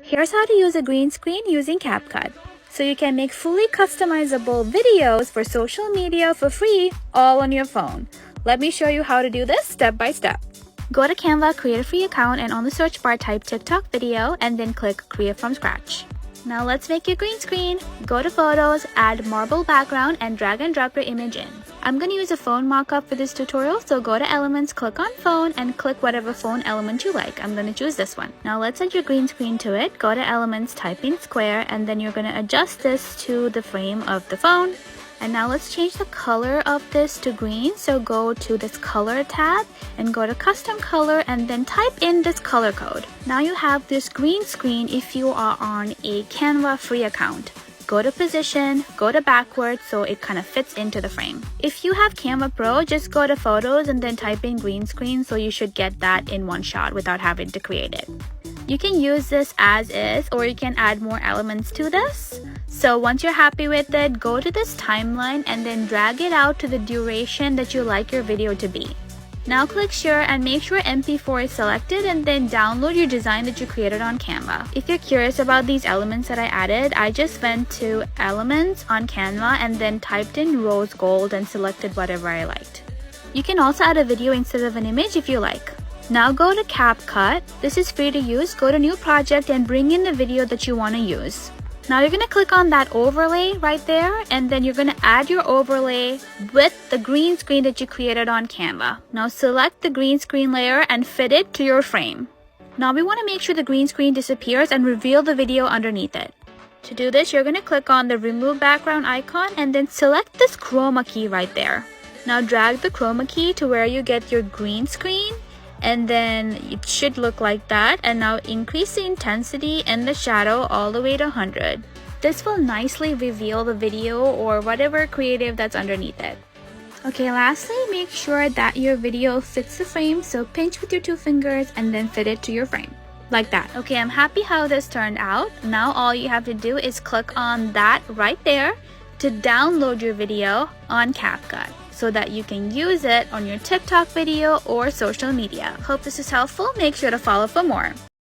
Here's how to use a green screen using Capcut. So you can make fully customizable videos for social media for free, all on your phone. Let me show you how to do this step by step. Go to Canva, create a free account, and on the search bar type TikTok video and then click Create from Scratch. Now let's make your green screen. Go to Photos, add marble background, and drag and drop your image in. I'm going to use a phone mockup for this tutorial, so go to Elements, click on Phone, and click whatever phone element you like. I'm going to choose this one. Now let's add your green screen to it. Go to Elements, type in Square, and then you're going to adjust this to the frame of the phone. And now let's change the color of this to green. So go to this color tab and go to custom color and then type in this color code. Now you have this green screen if you are on a Canva free account. Go to position, go to backward so it kind of fits into the frame. If you have Canva Pro, just go to photos and then type in green screen, so you should get that in one shot without having to create it. You can use this as is, or you can add more elements to this. So once you're happy with it, go to this timeline and then drag it out to the duration that you like your video to be. Now click share and make sure MP4 is selected and then download your design that you created on Canva. If you're curious about these elements that I added, I just went to Elements on Canva and then typed in rose gold and selected whatever I liked. You can also add a video instead of an image if you like. Now go to Capcut. This is free to use. Go to new project and bring in the video that you want to use. Now you're going to click on that overlay right there, and then you're going to add your overlay with the green screen that you created on Canva. Now select the green screen layer and fit it to your frame. Now we want to make sure the green screen disappears and reveal the video underneath it. To do this, you're going to click on the remove background icon and then select this chroma key right there. Now drag the chroma key to where you get your green screen, and then it should look like that. And now increase the intensity and the shadow all the way to 100. This will nicely reveal the video or whatever creative that's underneath it. Okay, lastly, make sure that your video fits the frame, so pinch with your 2 fingers and then fit it to your frame. Like that. Okay, I'm happy how this turned out. Now all you have to do is click on that right there to download your video on Capcut, so that you can use it on your TikTok video or social media. Hope this is helpful. Make sure to follow for more.